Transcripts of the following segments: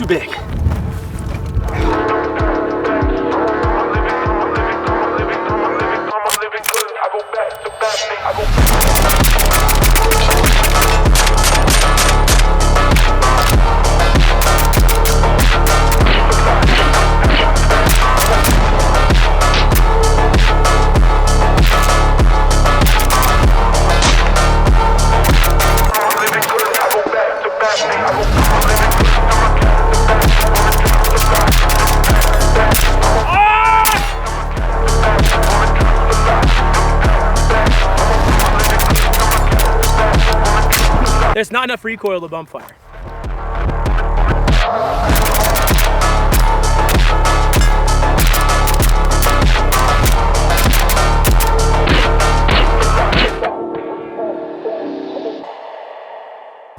too big. There's not enough recoil to bump fire.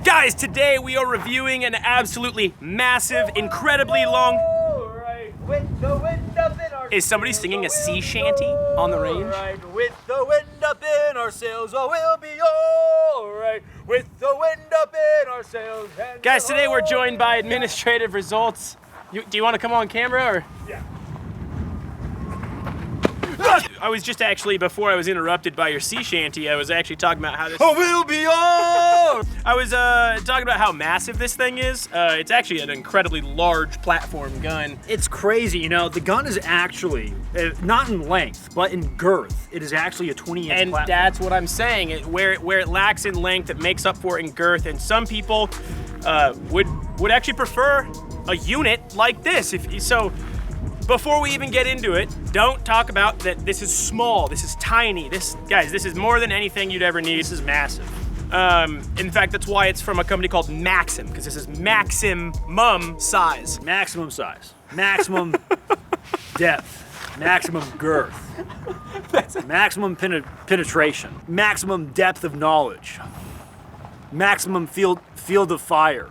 Guys, today we are reviewing an absolutely massive, incredibly long... Is somebody singing a sea shanty on the range? With the wind up in our sails, all will be alright. With the wind up in our sails. Guys, today we're joined by administrative results. Do you want to come on camera or? Yeah. I was just actually, before I was interrupted by your sea shanty, I was actually talking about how this... Oh, we'll be all... I was talking about how massive this thing is. It's actually an incredibly large platform gun. It's crazy, you know, the gun is actually, not in length, but in girth. It is actually a 20-inch And platform. that's what I'm saying. Where it lacks in length, it makes up for it in girth. And some people would actually prefer a unit like this. So before we even get into it, don't talk about that this is small, this is tiny. Guys, this is more than anything you'd ever need. This is massive. In fact, that's why it's from a company called Maxim, because this is maximum size. Maximum size, maximum depth, maximum girth, maximum penetration, maximum depth of knowledge, maximum field of fire.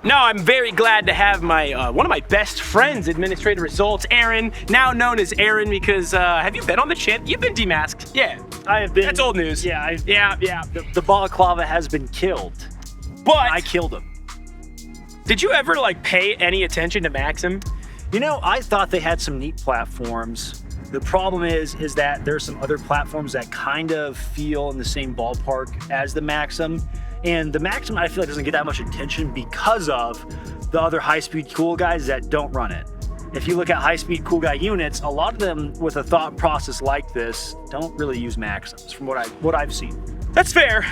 No, I'm very glad to have my one of my best friends, administrative results, Aaron, now known as Aaron because have you been on the chip? You've been demasked. Yeah, I have been. That's old news. Yeah, yeah. The balaclava has been killed. But I killed him. Did you ever like pay any attention to Maxim? You know, I thought they had some neat platforms. The problem is that there's some other platforms that kind of feel in the same ballpark as the Maxim. And the Maxim, I feel like, doesn't get that much attention because of the other high-speed cool guys that don't run it. If you look at high-speed cool guy units, a lot of them with a thought process like this don't really use Maxims, from what I've seen. That's fair.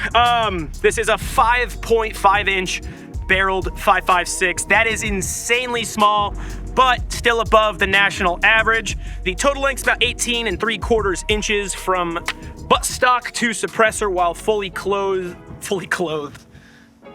This is a 5.5-inch barreled 5.56. That is insanely small, but still above the national average. The total length's about 18 3/4 inches from butt stock to suppressor while fully clothed.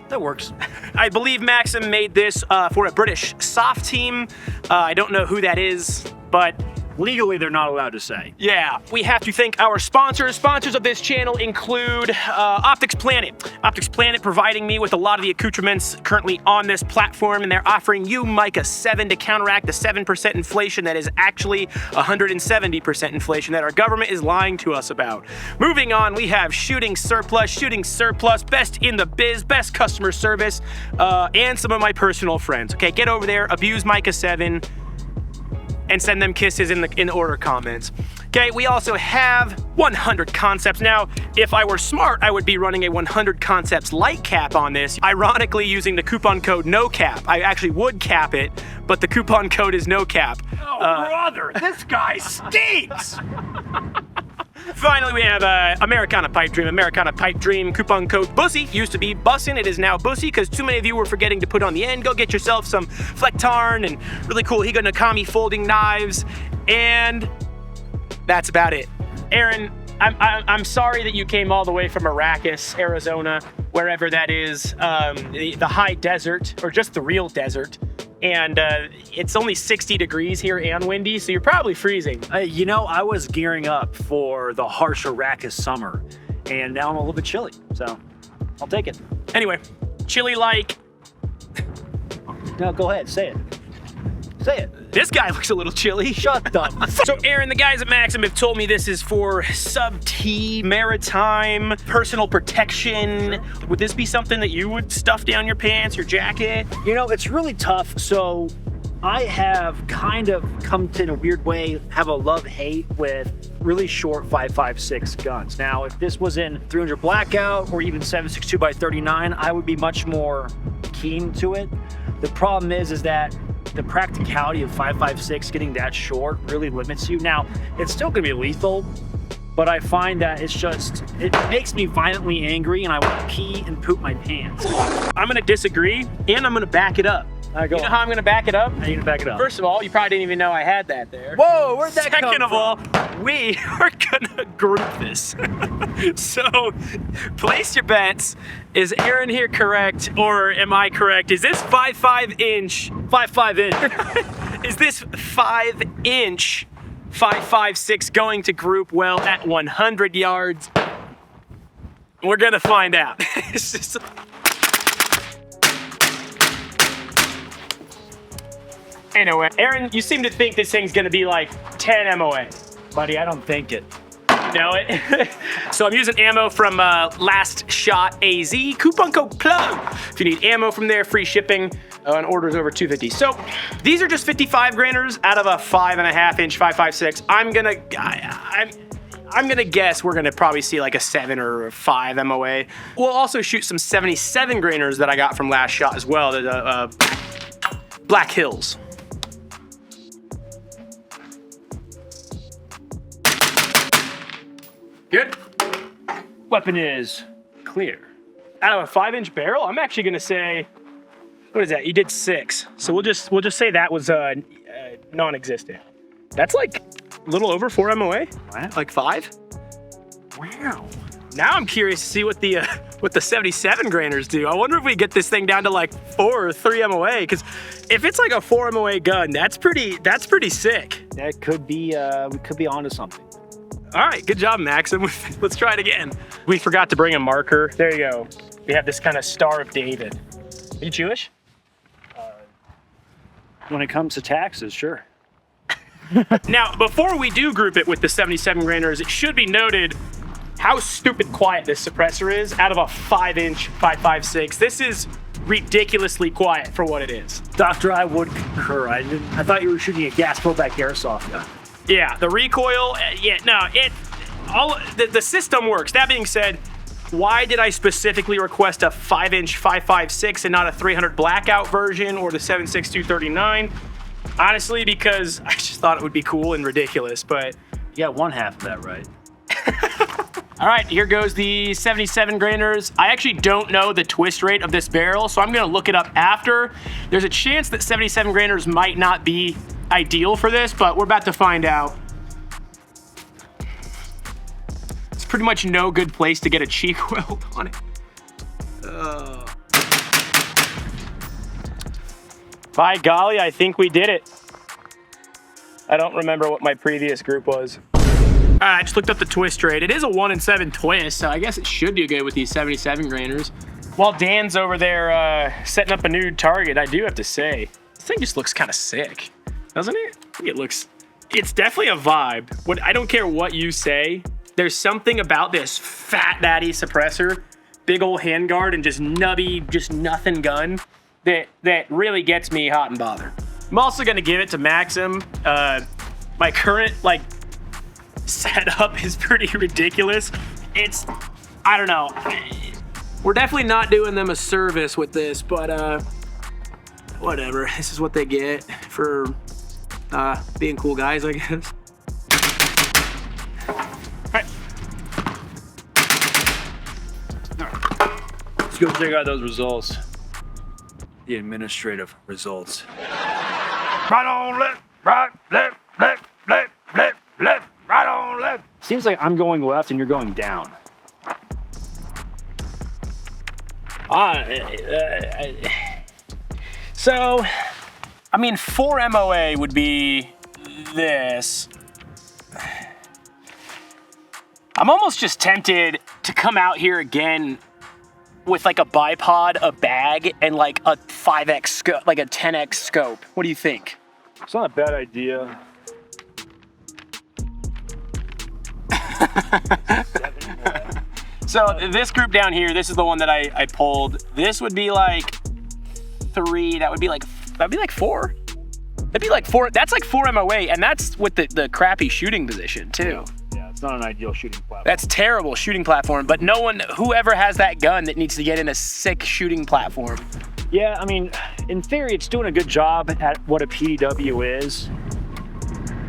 That works. I believe Maxim made this for a British soft team. I don't know who that is, but legally they're not allowed to say. Yeah, we have to thank our sponsors. Sponsors of this channel include OpticsPlanet. OpticsPlanet providing me with a lot of the accoutrements currently on this platform, and they're offering you Micah 7 to counteract the 7% inflation that is actually 170% inflation that our government is lying to us about. Moving on, we have Shooting Surplus, best in the biz, best customer service, and some of my personal friends. Okay, get over there, abuse Micah 7, and send them kisses in the order comments. Okay, we also have 100 Concepts. Now, if I were smart, I would be running a 100 Concepts light cap on this, ironically using the coupon code NOCAP. I actually would cap it, but the coupon code is NOCAP. Oh, brother, this guy stinks! Finally, we have Americana Pipedream, coupon code BUSSY. Used to be BUSSIN, it is now BUSSY, because too many of you were forgetting to put on the end. Go get yourself some Flectarn and really cool Higa Nakami folding knives, and that's about it. Aaron, I'm sorry that you came all the way from Arrakis, Arizona, wherever that is, the high desert, or just the real desert. And it's only 60 degrees here and windy, so you're probably freezing. You know, I was gearing up for the harsh Arrakis summer, and now I'm a little bit chilly, so I'll take it. Anyway, chilly like... No, go ahead, say it. Say it. This guy looks a little chilly. Shut up. So Aaron, the guys at Maxim have told me this is for sub-T, maritime, personal protection. Would this be something that you would stuff down your pants, your jacket? You know, it's really tough. So I have kind of come to, in a weird way, have a love-hate with really short 5.56 guns. Now, if this was in 300 blackout or even 7.62 by 39, I would be much more keen to it. The problem is that the practicality of 5.56 getting that short really limits you. Now, it's still gonna be lethal, but I find that it makes me violently angry and I want to pee and poop my pants. I'm gonna disagree, and I'm gonna back it up. You know how I'm gonna back it up? I need to back it up. First of all, you probably didn't even know I had that there. Whoa, where'd that come Second from? of all, we are gonna group this. So, place your bets. Is Aaron here correct, or am I correct? Is this 5.5 inch? 5.5 inch. Is this 5-inch 5.56 going to group well at 100 yards? We're gonna find out. It's just... Anyway, Aaron, you seem to think this thing's gonna be like 10 MOA. Buddy, I don't think it. You know it? So I'm using ammo from LastShot AZ, coupon code PLUG. If you need ammo from there, free shipping on orders over $250. So these are just 55 grainers out of a 5.5 inch 5.56. I'm gonna guess we're gonna probably see like a 7 or a 5 MOA. We'll also shoot some 77 grainers that I got from LastShot as well, the Black Hills. Good. Weapon is clear. Out of a 5-inch barrel, I'm actually gonna say, what is that? You did 6, so we'll just say that was non-existent. That's like a little over 4 MOA. Wow. Like 5. Wow. Now I'm curious to see what the 77 grainers do. I wonder if we get this thing down to like 4 or 3 MOA, because if it's like a 4 MOA gun, that's pretty sick. That could be, we could be onto something. All right, good job, Maxim. Let's try it again. We forgot to bring a marker. There you go. We have this kind of Star of David. Are you Jewish? When it comes to taxes, sure. Now, before we do group it with the 77 grainers, it should be noted how stupid quiet this suppressor is out of a 5-inch 5.56. This is ridiculously quiet for what it is. Doctor, I would concur. I thought you were shooting a gas blowback airsoft gun. Yeah, the recoil, the system works. That being said, why did I specifically request a 5-inch 5.56 and not a 300 blackout version or the 7.62 Honestly, because I just thought it would be cool and ridiculous, but... You got one half of that right. All right, here goes the 77 grainers. I actually don't know the twist rate of this barrel, so I'm gonna look it up after. There's a chance that 77 grainers might not be ideal for this, but we're about to find out. It's pretty much no good place to get a cheek weld on it. By golly, I think we did it. I don't remember what my previous group was. All right, I just looked up the twist rate. It is a 1 in 7 twist, so I guess it should do good with these 77 grainers. While Dan's over there setting up a new target, I do have to say, this thing just looks kind of sick, doesn't it? It's definitely a vibe. I don't care what you say, there's something about this fat daddy suppressor, big old handguard, and just nubby, just nothing gun that really gets me hot and bothered. I'm also gonna give it to Maxim. My current setup is pretty ridiculous. I don't know. We're definitely not doing them a service with this, but whatever. This is what they get for being cool guys, I guess. All right. Let's go check out those results. The administrative results. Right on left, right, left, left, left, left, left, right on left. Seems like I'm going left and you're going down. So, I mean, 4 MOA would be this. I'm almost just tempted to come out here again with like a bipod, a bag, and like a 5x scope, like a 10x scope. What do you think? It's not a bad idea. So this group down here, this is the one that I pulled. This would be like 3. That'd be like 4. That'd be like 4. That's like 4 MOA, and that's with the crappy shooting position too. Yeah, it's not an ideal shooting platform. That's terrible shooting platform, but no one, whoever has that gun that needs to get in a sick shooting platform. Yeah, I mean, in theory, it's doing a good job at what a PDW is.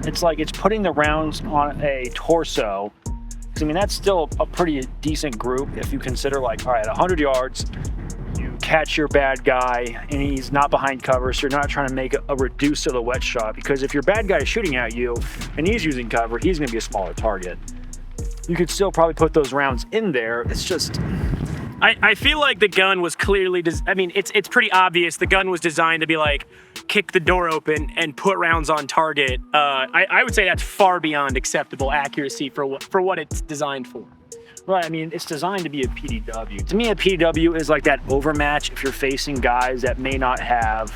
It's like it's putting the rounds on a torso. I mean, that's still a pretty decent group if you consider, like, all right, 100 yards, you catch your bad guy and he's not behind cover, so you're not trying to make a reduced silhouette shot, because if your bad guy is shooting at you and he's using cover, he's going to be a smaller target. You could still probably put those rounds in there. It's just... I feel like the gun was clearly, I mean, it's pretty obvious the gun was designed to be like, kick the door open and put rounds on target. I would say that's far beyond acceptable accuracy for what it's designed for. Right, I mean, it's designed to be a PDW. To me, a PDW is like that overmatch if you're facing guys that may not have,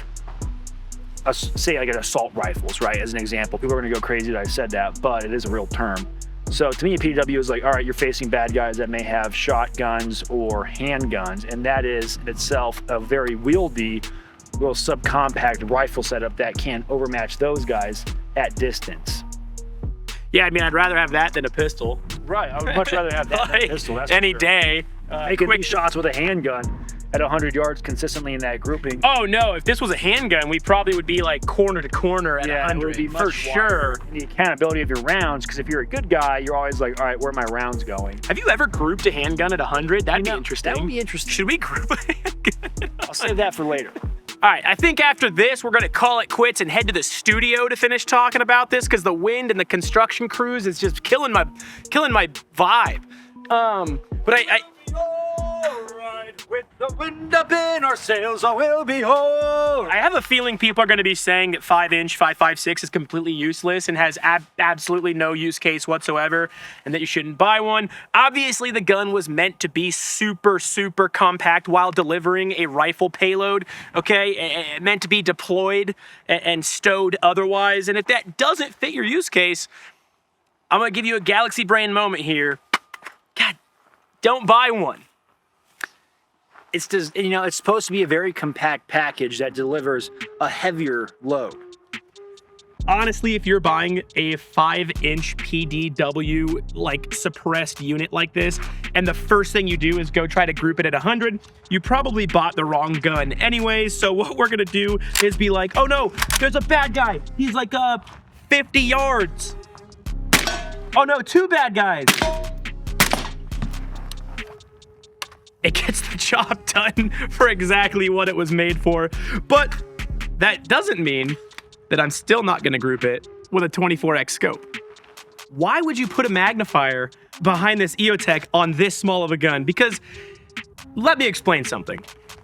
say like an assault rifles, right, as an example. People are gonna go crazy that I said that, but it is a real term. So to me, a PDW is like, all right, you're facing bad guys that may have shotguns or handguns, and that is in itself a very wieldy little subcompact rifle setup that can overmatch those guys at distance. Yeah, I mean, I'd rather have that than a pistol. Right, I would much rather have that than a pistol. That's any for sure. day. Making these shots with a handgun at 100 yards consistently in that grouping. Oh no, if this was a handgun, we probably would be like corner to corner at 100, it would be for sure. And the accountability of your rounds, because if you're a good guy, you're always like, all right, where are my rounds going? Have you ever grouped a handgun at 100? That'd be interesting. That would be interesting. Should we group a handgun? I'll save that for later. All right, I think after this, we're gonna call it quits and head to the studio to finish talking about this, because the wind and the construction crews is just killing my vibe. But with the wind up in our sails, I will be whole. I have a feeling people are going to be saying that 5-inch 5.56 is completely useless and has absolutely no use case whatsoever, and that you shouldn't buy one. Obviously, the gun was meant to be super, super compact while delivering a rifle payload, okay? Meant to be deployed and stowed otherwise. And if that doesn't fit your use case, I'm going to give you a galaxy brain moment here. God, don't buy one. It's just, you know, it's supposed to be a very compact package that delivers a heavier load. Honestly, if you're buying a 5-inch PDW, like, suppressed unit like this, and the first thing you do is go try to group it at 100, you probably bought the wrong gun anyway. So what we're gonna do is be like, oh no, there's a bad guy. He's like 50 yards. Oh no, 2 bad guys. It gets the job done for exactly what it was made for. But that doesn't mean that I'm still not gonna group it with a 24x scope. Why would you put a magnifier behind this EOTech on this small of a gun? Because let me explain something.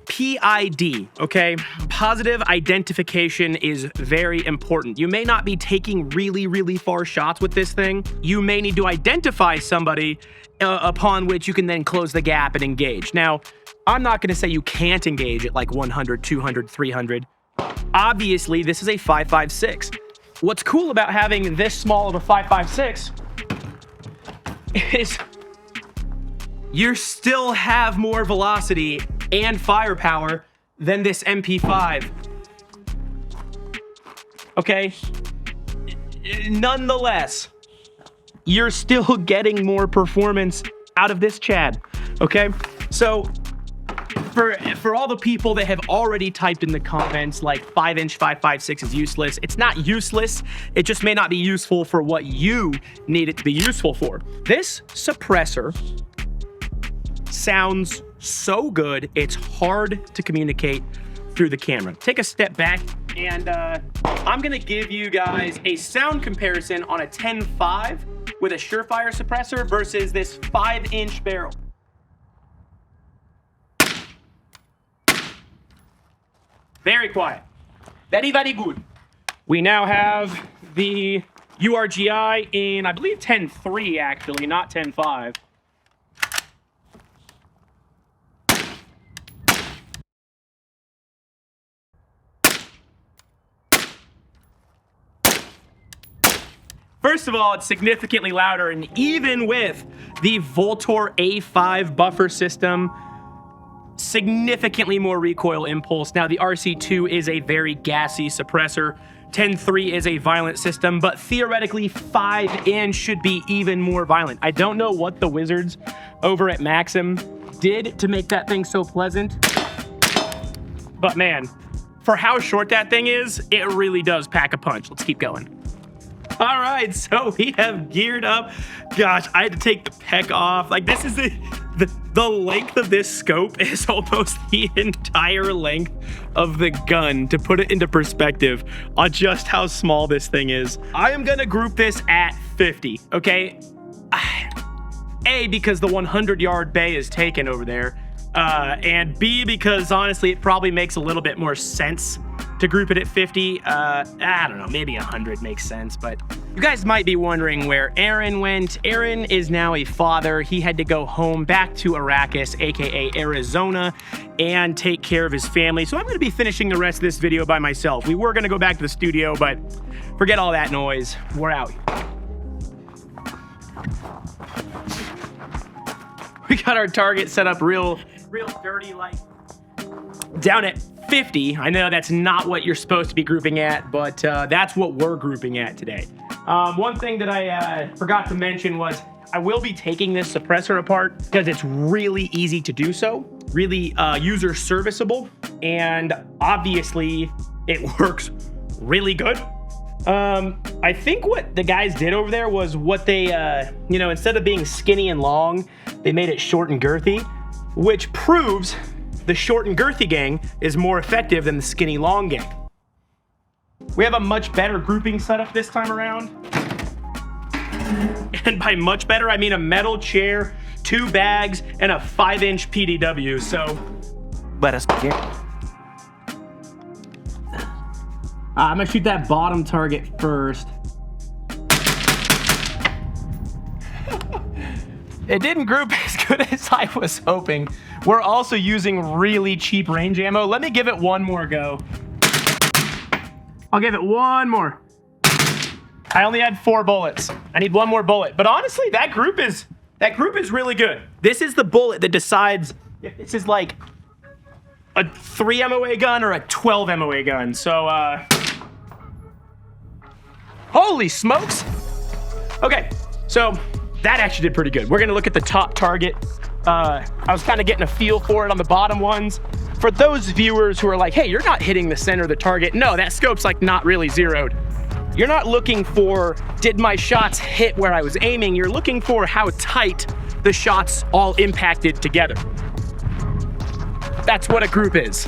PID, okay? Positive identification is very important. You may not be taking really, really far shots with this thing. You may need to identify somebody upon which you can then close the gap and engage. Now, I'm not gonna say you can't engage at like 100, 200, 300. Obviously, this is a 5.56. What's cool about having this small of a 5.56 is you still have more velocity and firepower than this MP5. Okay? Nonetheless, you're still getting more performance out of this Chad, okay? So, for all the people that have already typed in the comments like 5-inch 5.56 is useless, it's not useless, it just may not be useful for what you need it to be useful for. This suppressor sounds so good, it's hard to communicate through the camera. Take a step back, and I'm gonna give you guys a sound comparison on a 10.5 with a Surefire suppressor versus this 5-inch barrel. Very quiet. Very, very good. We now have the URGI in, I believe, 10.3 actually, not 10.5. First of all, it's significantly louder, and even with the Voltor A5 buffer system, significantly more recoil impulse. Now, the RC2 is a very gassy suppressor. 10.3 is a violent system, but theoretically 5-inch should be even more violent. I don't know what the wizards over at Maxim did to make that thing so pleasant, but man, for how short that thing is, it really does pack a punch. Let's keep going. All right, so we have geared up. Gosh, I had to take the peck off. Like, this is the length of this scope is almost the entire length of the gun, to put it into perspective on just how small this thing is. I am gonna group this at 50, okay? A, because the 100-yard bay is taken over there, and B, because honestly, it probably makes a little bit more sense to group it at 50. I don't know, maybe 100 makes sense, but you guys might be wondering where Aaron went. Aaron is now a father. He had to go home back to Arrakis, aka Arizona, and take care of his family. So I'm gonna be finishing the rest of this video by myself. We were gonna go back to the studio, but forget all that noise. We're out. We got our target set up real dirty, like down at 50. I know that's not what you're supposed to be grouping at, but that's what we're grouping at today. One thing that I forgot to mention was I will be taking this suppressor apart because it's really easy to do so, really user serviceable, and obviously it works really good. I think what the guys did over there was what they, instead of being skinny and long, they made it short and girthy, which proves the short and girthy gang is more effective than the skinny long gang. We have a much better grouping setup this time around. And by much better, I mean a metal chair, 2 bags, and a 5-inch PDW, so let us begin. I'm gonna shoot that bottom target first. It didn't group as good as I was hoping. We're also using really cheap range ammo. Let me give it one more go. I'll give it one more. I only had 4 bullets. I need one more bullet. But honestly, that group is really good. This is the bullet that decides if this is like a 3 MOA gun or a 12 MOA gun. So, holy smokes. Okay, so that actually did pretty good. We're gonna look at the top target. I was kind of getting a feel for it on the bottom ones. For those viewers who are like, hey, you're not hitting the center of the target. No, that scope's like not really zeroed. You're not looking for, did my shots hit where I was aiming? You're looking for how tight the shots all impacted together. That's what a group is.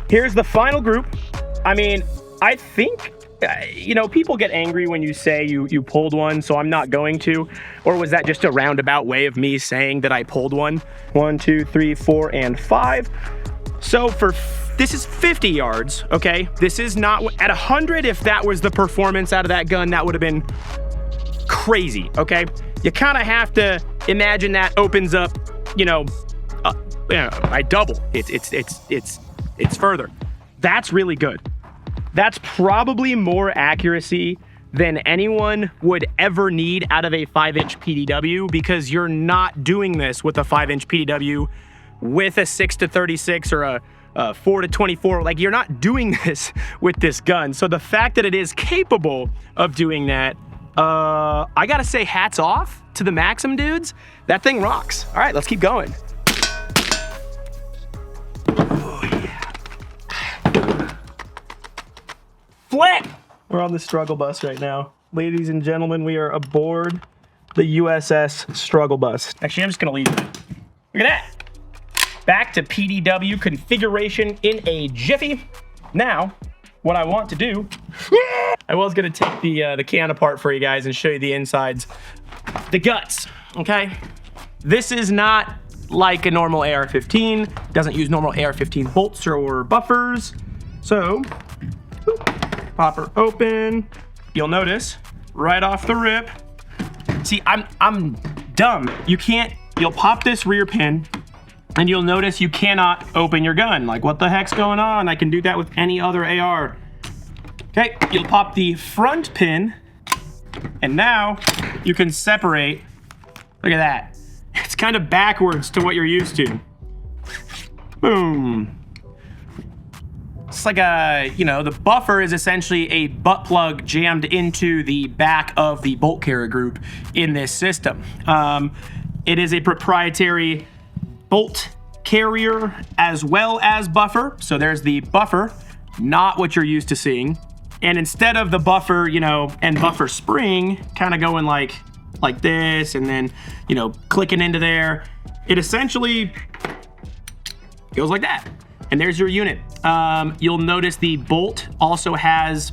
Here's the final group. I mean, I think, people get angry when you say you pulled one, so I'm not going to. Or was that just a roundabout way of me saying that I pulled one? 1, 2, 3, 4, and 5. So this is 50 yards, okay? This is not, at 100, if that was the performance out of that gun, that would have been crazy, okay? You kind of have to imagine that opens up, I double. It's further. That's really good. That's probably more accuracy than anyone would ever need out of a 5-inch PDW, because you're not doing this with a 5-inch PDW with a 6-36 or a 4-24. Like, you're not doing this with this gun. So the fact that it is capable of doing that, I gotta say hats off to the Maxim dudes. That thing rocks. All right, let's keep going. Oh, yeah. Flip! We're on the struggle bus right now. Ladies and gentlemen, we are aboard the USS Struggle Bus. Actually, I'm just gonna leave it. Look at that. Back to PDW configuration in a jiffy. Now, what I want to do, I was gonna take the can apart for you guys and show you the insides, the guts, okay? This is not like a normal AR-15, doesn't use normal AR-15 bolts or buffers. So, pop her open. You'll notice right off the rip. See, I'm dumb. You'll pop this rear pin, and you'll notice you cannot open your gun. Like, what the heck's going on? I can do that with any other AR. Okay, you'll pop the front pin, And now you can separate. Look at that. It's kind of backwards to what you're used to. Boom. It's like a, you know, the buffer is essentially a butt plug jammed into the back of the bolt carrier group in this system. It is a proprietary bolt carrier as well as buffer. So there's the buffer, not what you're used to seeing. And instead of the buffer, you know, and buffer spring kind of going like this and then, you know, clicking into there, it essentially goes like that. And there's your unit. You'll notice the bolt also has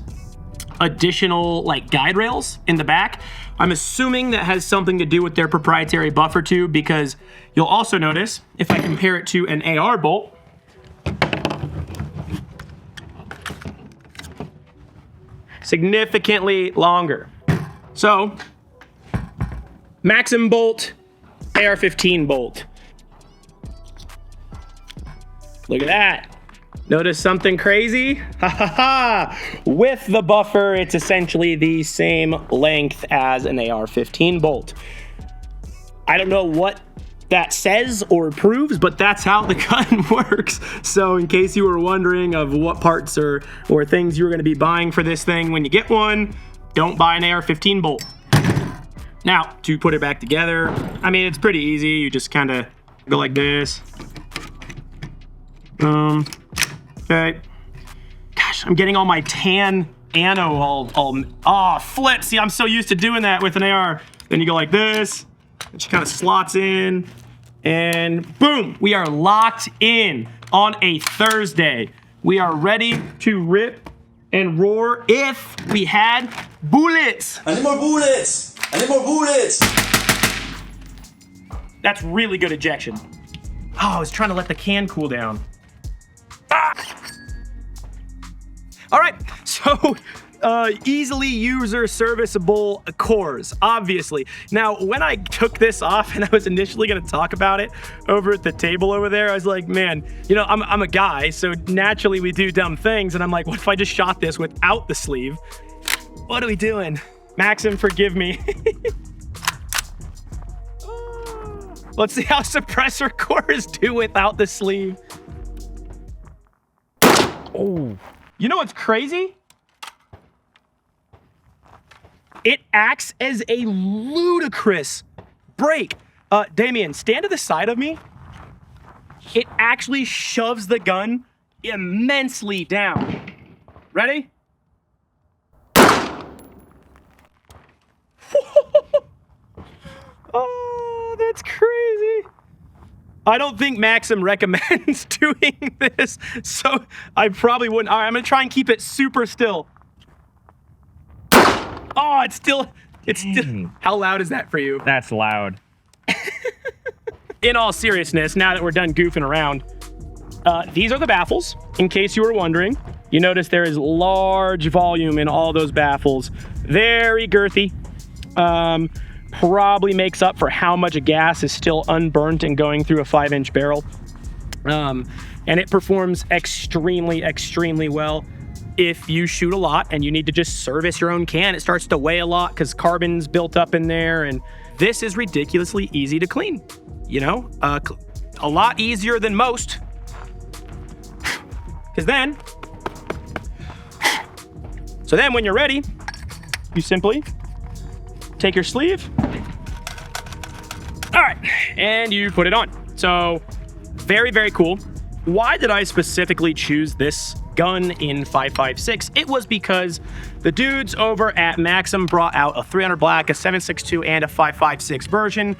additional like guide rails in the back. I'm assuming that has something to do with their proprietary buffer tube, because you'll also notice if I compare it to an AR bolt, significantly longer. So Maxim bolt, AR-15 bolt. Look at that. Notice something crazy? Ha ha ha! With the buffer, it's essentially the same length as an AR-15 bolt. I don't know what that says or proves, but that's how the gun works. So in case you were wondering of what parts or things you're gonna be buying for this thing when you get one, don't buy an AR-15 bolt. Now, to put it back together, I mean, it's pretty easy. You just kind of go like this. Okay. Gosh, I'm getting all my tan ammo all flip. See, I'm so used to doing that with an AR. Then you go like this, and she kind of slots in, and boom, we are locked in on a Thursday. We are ready to rip and roar if we had bullets. I need more bullets. I need more bullets. That's really good ejection. Oh, I was trying to let the can cool down. All right, so easily user serviceable cores, obviously. Now, when I took this off and I was initially gonna talk about it over at the table over there, I was like, man, you know, I'm a guy, so naturally we do dumb things, and I'm like, what if I just shot this without the sleeve? What are we doing? Maxim, forgive me. Let's see how suppressor cores do without the sleeve. Oh. You know what's crazy? It acts as a ludicrous brake. Damian, stand to the side of me. It actually shoves the gun immensely down. Ready? Oh, that's crazy. I don't think Maxim recommends doing this, so I probably wouldn't. All right, I'm gonna try and keep it super still. Oh, it's still, how loud is that for you? That's loud. In all seriousness, now that we're done goofing around, these are the baffles, in case you were wondering. You notice there is large volume in all those baffles. Very girthy. Probably makes up for how much gas is still unburnt and going through a 5-inch barrel. And it performs extremely, extremely well if you shoot a lot and you need to just service your own can. It starts to weigh a lot because carbon's built up in there, and this is ridiculously easy to clean. You know, a lot easier than most. Because then when you're ready, you simply take your sleeve. All right, and you put it on. So very, very cool. Why did I specifically choose this gun in 5.56? It was because the dudes over at Maxim brought out a 300 black, a 7.62, and a 5.56 version.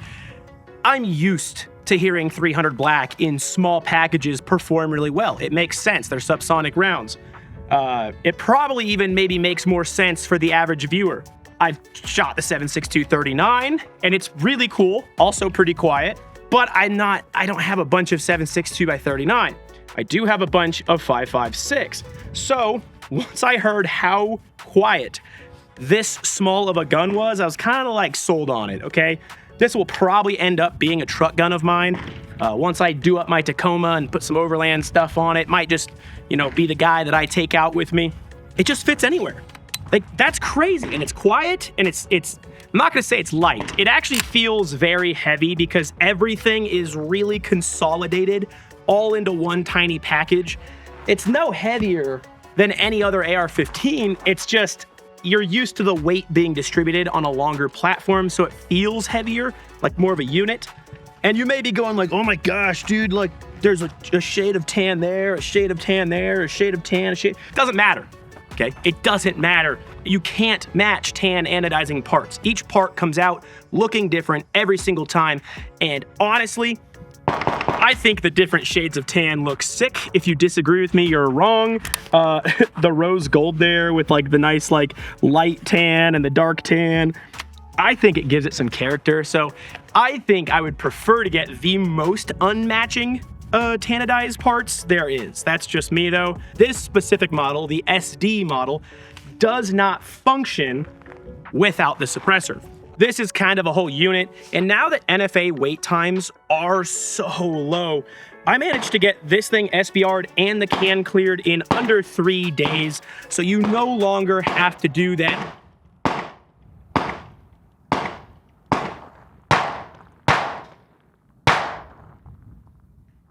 I'm used to hearing 300 black in small packages perform really well. It makes sense. They're subsonic rounds. It probably even maybe makes more sense for the average viewer. I've shot the 7.62 39, and it's really cool, also pretty quiet, but I don't have a bunch of 7.62 by 39. I do have a bunch of 5.56. So once I heard how quiet this small of a gun was, I was kind of like sold on it, okay? This will probably end up being a truck gun of mine. Once I do up my Tacoma and put some overland stuff on it, might just, you know, be the guy that I take out with me. It just fits anywhere. Like, that's crazy, and it's quiet, and it's I'm not gonna say it's light. It actually feels very heavy because everything is really consolidated all into one tiny package. It's no heavier than any other AR-15. It's just, you're used to the weight being distributed on a longer platform, so it feels heavier, like more of a unit. And you may be going like, oh my gosh, dude, like there's a shade of tan there, a shade of tan there, a shade of tan, a shade. Doesn't matter. Okay, it doesn't matter. You can't match tan anodizing parts. Each part comes out looking different every single time. And honestly, I think the different shades of tan look sick. If you disagree with me, you're wrong. The rose gold there with like the nice like light tan and the dark tan, I think it gives it some character. So I think I would prefer to get the most unmatching tanadized parts there is. That's just me though. This specific model, the SD model, does not function without the suppressor. This is kind of a whole unit, and now that NFA wait times are so low, I managed to get this thing SBR'd and the can cleared in under 3 days, so you no longer have to do that.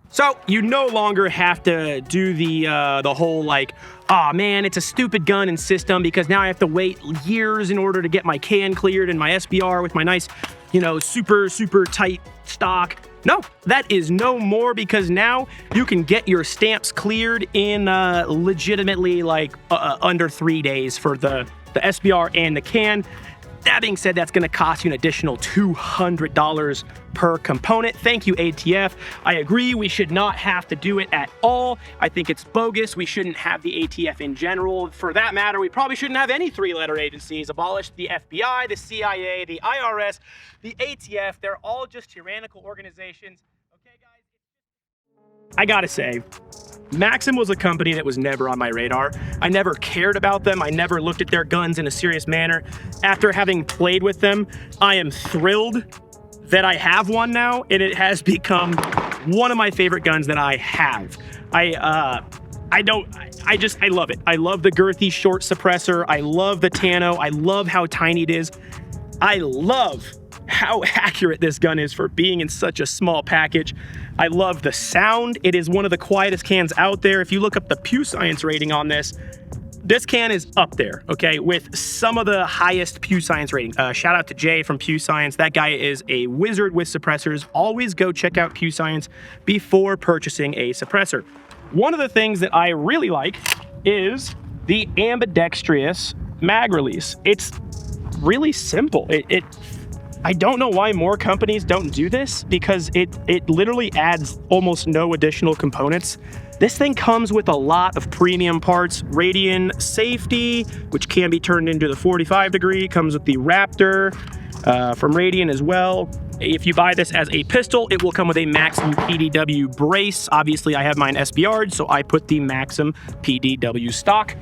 So you no longer have to do the whole like, oh man, it's a stupid gun and system because now I have to wait years in order to get my can cleared and my SBR with my nice, you know, super tight stock. No, that is no more, because now you can get your stamps cleared in legitimately like under 3 days for the SBR and the can. That being said, that's going to cost you an additional $200 per component. Thank you, ATF. I agree, we should not have to do it at all. I think it's bogus. We shouldn't have the ATF in general. For that matter, we probably shouldn't have any three-letter agencies. Abolish the FBI, the CIA, the IRS, the ATF. They're all just tyrannical organizations. Okay, guys? I gotta say, Maxim was a company that was never on my radar. I never cared about them. I never looked at their guns in a serious manner. After having played with them, I am thrilled that I have one now, and it has become one of my favorite guns that I have. I love it. I love the girthy short suppressor. I love the Tano. I love how tiny it is. I love how accurate this gun is for being in such a small package. I love the sound. It is one of the quietest cans out there. If you look up the PewScience rating on this, this can is up there, okay, with some of the highest PewScience ratings. Shout out to Jay from PewScience. That guy is a wizard with suppressors. Always go check out PewScience before purchasing a suppressor. One of the things that I really like is the ambidextrous mag release. It's really simple. I don't know why more companies don't do this, because it literally adds almost no additional components. This thing comes with a lot of premium parts. Radian safety, which can be turned into the 45 degree, comes with the Raptor from Radian as well. If you buy this as a pistol, it will come with a Maxim PDW brace. Obviously, I have mine SBR'd, so I put the Maxim PDW stock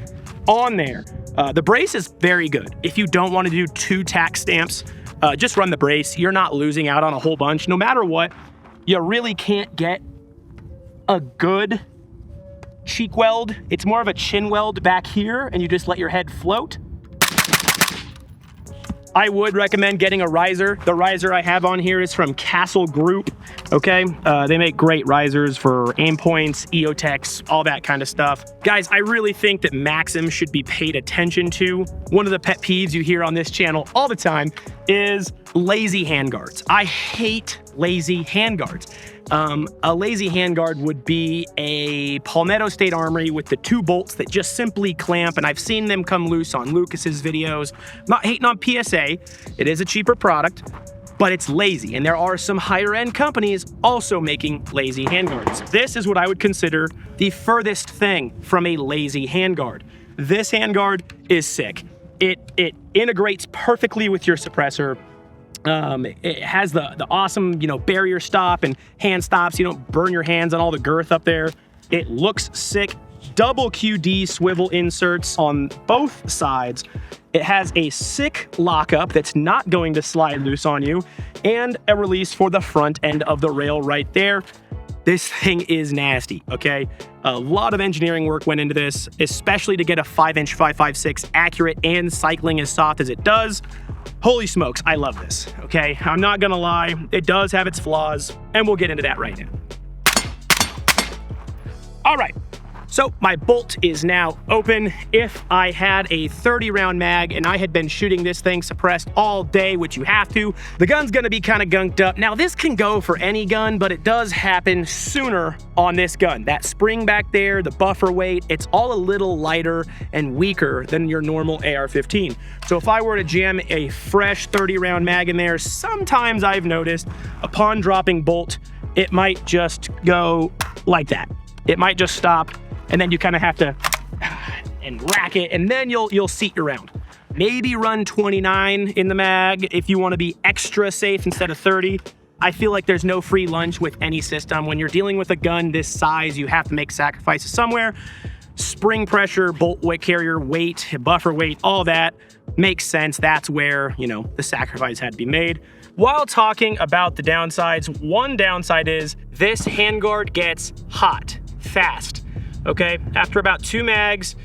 on there. The brace is very good. If you don't want to do 2 tack stamps, just run the brace. You're not losing out on a whole bunch. No matter what, you really can't get a good cheek weld. It's more of a chin weld back here, and you just let your head float. I would recommend getting a riser. The riser I have on here is from Castle Group, okay? They make great risers for aim points, EOTechs, all that kind of stuff. Guys, I really think that Maxim should be paid attention to. One of the pet peeves you hear on this channel all the time is lazy handguards. I hate lazy handguards. A lazy handguard would be a Palmetto State Armory with the 2 bolts that just simply clamp, and I've seen them come loose on Lucas's videos. I'm not hating on PSA. It is a cheaper product, but it's lazy, and there are some higher end companies also making lazy handguards. This is what I would consider the furthest thing from a lazy handguard. This handguard is sick. It integrates perfectly with your suppressor. It has the awesome, barrier stop and hand stops. You don't burn your hands on all the girth up there. It looks sick. Double QD swivel inserts on both sides. It has a sick lockup that's not going to slide loose on you, and a release for the front end of the rail right there. This thing is nasty, okay? A lot of engineering work went into this, especially to get a 5-inch 5.56 accurate and cycling as soft as it does. Holy smokes, I love this, okay? I'm not gonna lie, it does have its flaws, and we'll get into that right now. All right, so my bolt is now open. If I had a 30-round mag and I had been shooting this thing suppressed all day, which you have to, the gun's gonna be kind of gunked up. Now, this can go for any gun, but it does happen sooner on this gun. That spring back there, the buffer weight, it's all a little lighter and weaker than your normal AR-15. So if I were to jam a fresh 30-round mag in there, sometimes I've noticed upon dropping bolt, it might just go like that. It might just stop, and then you kind of have to and rack it, and then you'll seat your round. Maybe run 29 in the mag if you want to be extra safe instead of 30. I feel like there's no free lunch with any system. When you're dealing with a gun this size, you have to make sacrifices somewhere. Spring pressure, bolt weight, carrier weight, buffer weight, all that makes sense. That's where, you know, the sacrifice had to be made. While talking about the downsides, one downside is this handguard gets hot fast, okay? After about two mags,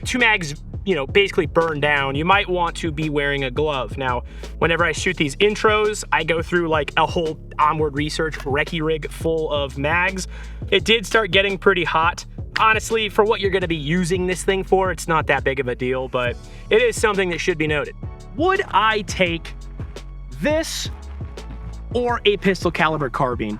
you know, basically burn down, you might want to be wearing a glove. Now, whenever I shoot these intros, I go through like a whole onward research recce rig full of mags. It did start getting pretty hot. Honestly, for what you're gonna be using this thing for, it's not that big of a deal, but it is something that should be noted. Would I take this or a pistol caliber carbine?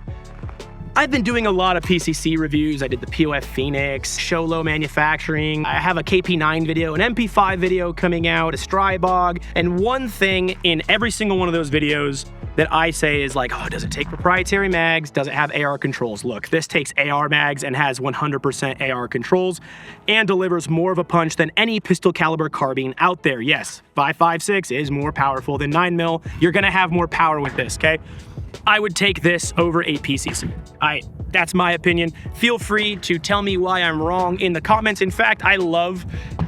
I've been doing a lot of PCC reviews. I did the POF Phoenix, Show Low Manufacturing. I have a KP9 video, an MP5 video coming out, a Strybog. And one thing in every single one of those videos that I say is like, oh, does it take proprietary mags? Does it have AR controls? Look, this takes AR mags and has 100% AR controls and delivers more of a punch than any pistol caliber carbine out there. Yes, 5.56 is more powerful than 9mm. You're gonna have more power with this, okay? I would take this over a PCC. That's my opinion. Feel free to tell me why I'm wrong in the comments. In fact, I love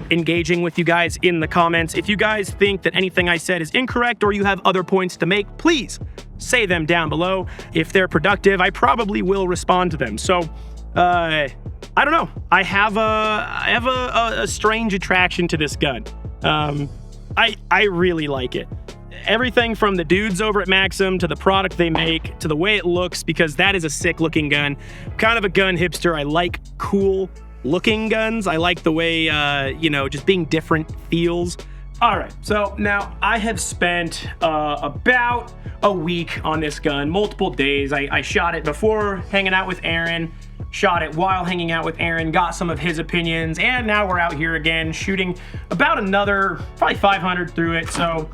engaging with you guys in the comments. If you guys think that anything I said is incorrect or you have other points to make, please say them down below. If they're productive, I probably will respond to them. So, I don't know. I have a strange attraction to this gun. I really like it. Everything from the dudes over at Maxim to the product they make to the way it looks, because that is a sick looking gun. Kind of a gun hipster. I like cool looking guns. I like the way, you know, just being different feels. All right, so now I have spent about a week on this gun, multiple days. I shot it before hanging out with Aaron, shot it while hanging out with Aaron, got some of his opinions, and now we're out here again shooting about another, probably 500 through it. So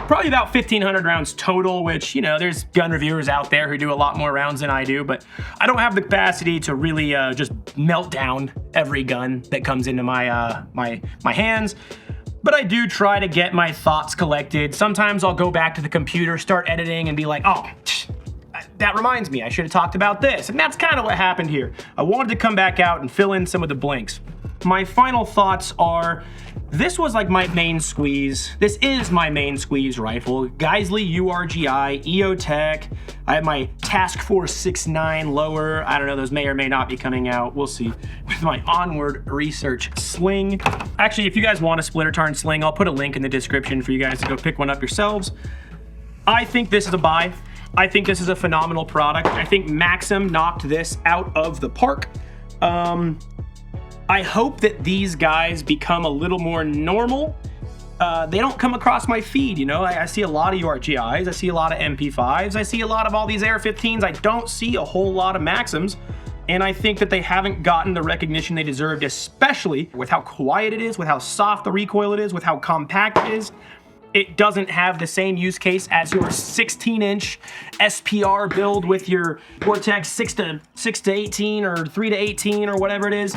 probably about 1,500 rounds total, which, you know, there's gun reviewers out there who do a lot more rounds than I do, but I don't have the capacity to really just melt down every gun that comes into my my hands. But I do try to get my thoughts collected. Sometimes I'll go back to the computer, start editing, and be like, oh, that reminds me, I should have talked about this. And that's kind of what happened here. I wanted to come back out and fill in some of the blanks. My final thoughts are, this was like my main squeeze. This is my main squeeze rifle. Geisley URGI, EOTech. I have my Task Force 6.9 lower. I don't know, those may or may not be coming out. We'll see. With my Onward Research sling. Actually, if you guys want a Splitter Tarn sling, I'll put a link in the description for you guys to go pick one up yourselves. I think this is a buy. I think this is a phenomenal product. I think Maxim knocked this out of the park. I hope that these guys become a little more normal. They don't come across my feed, you know? I see a lot of URGIs, I see a lot of MP5s, I see a lot of all these AR-15s. I don't see a whole lot of Maxims. And I think that they haven't gotten the recognition they deserved, especially with how quiet it is, with how soft the recoil it is, with how compact it is. It doesn't have the same use case as your 16-inch SPR build with your Vortex 6 to 18 or 3 to 18 or whatever it is.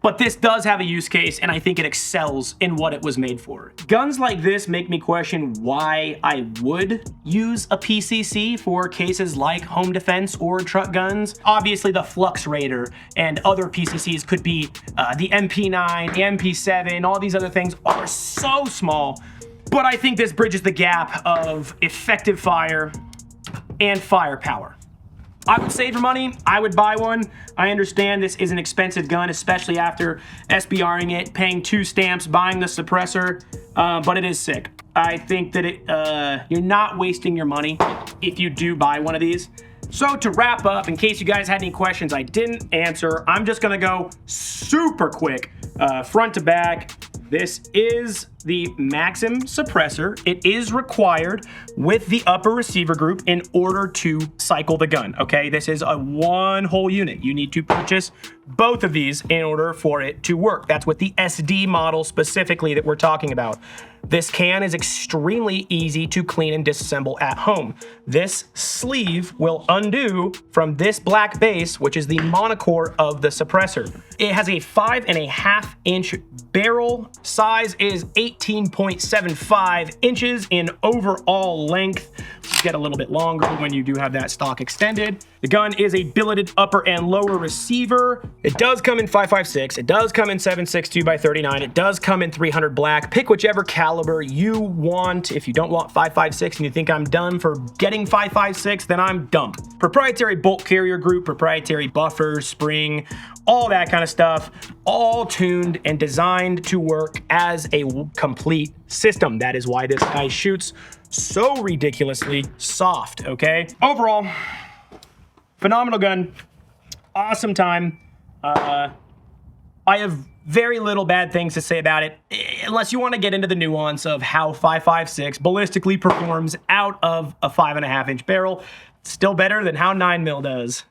But this does have a use case, and I think it excels in what it was made for. Guns like this make me question why I would use a PCC for cases like home defense or truck guns. Obviously, the Flux Raider and other PCCs could be the MP9, the MP7, all these other things are so small. But I think this bridges the gap of effective fire and firepower. I would save your money. I would buy one. I understand this is an expensive gun, especially after SBRing it, paying 2 stamps, buying the suppressor, but it is sick. I think that you're not wasting your money if you do buy one of these. So to wrap up, in case you guys had any questions I didn't answer, I'm just gonna go super quick, front to back. This is the Maxim suppressor. It is required with the upper receiver group in order to cycle the gun, okay? This is a one whole unit. You need to purchase both of these in order for it to work. That's with the SD model specifically that we're talking about. This can is extremely easy to clean and disassemble at home. This sleeve will undo from this black base, which is the monocore of the suppressor. It has a 5.5 inch barrel. Size is 18.75 inches in overall length. Get a little bit longer when you do have that stock extended. The gun is a billeted upper and lower receiver. It does come in 5.56. It does come in 7.62x39. It does come in 300 black. Pick whichever caliber you want. If you don't want 5.56 and you think I'm done for getting 5.56, then I'm dumped. Proprietary bolt carrier group, proprietary buffer, spring, all that kind of stuff, all tuned and designed to work as a complete system. That is why this guy shoots so ridiculously soft, okay? Overall, phenomenal gun, awesome time. I have very little bad things to say about it, unless you want to get into the nuance of how 5.56 ballistically performs out of a 5.5 inch barrel. Still better than how 9mm does.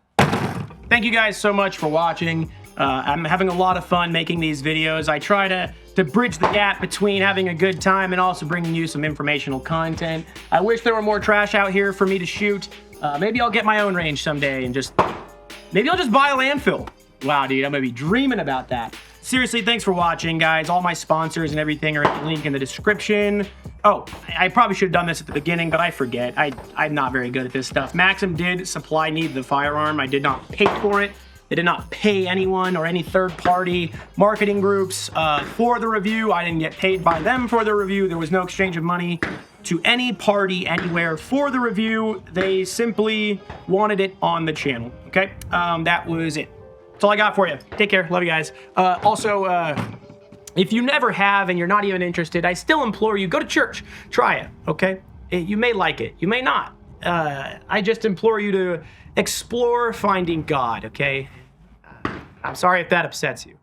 Thank you guys so much for watching. I'm having a lot of fun making these videos. I try to bridge the gap between having a good time and also bringing you some informational content. I wish there were more trash out here for me to shoot. Maybe I'll get my own range someday and maybe I'll just buy a landfill. Wow, dude, I'm gonna be dreaming about that. Seriously, thanks for watching, guys. All my sponsors and everything are in the link in the description. Oh, I probably should have done this at the beginning, but I forget. I'm not very good at this stuff. Maxim did supply me the firearm. I did not pay for it. They did not pay anyone or any third-party marketing groups for the review. I didn't get paid by them for the review. There was no exchange of money to any party anywhere for the review. They simply wanted it on the channel, okay? That was it. That's all I got for you. Take care. Love you guys. Also, if you never have and you're not even interested, I still implore you, go to church. Try it, okay? You may like it. You may not. I just implore you to explore finding God, okay? I'm sorry if that upsets you.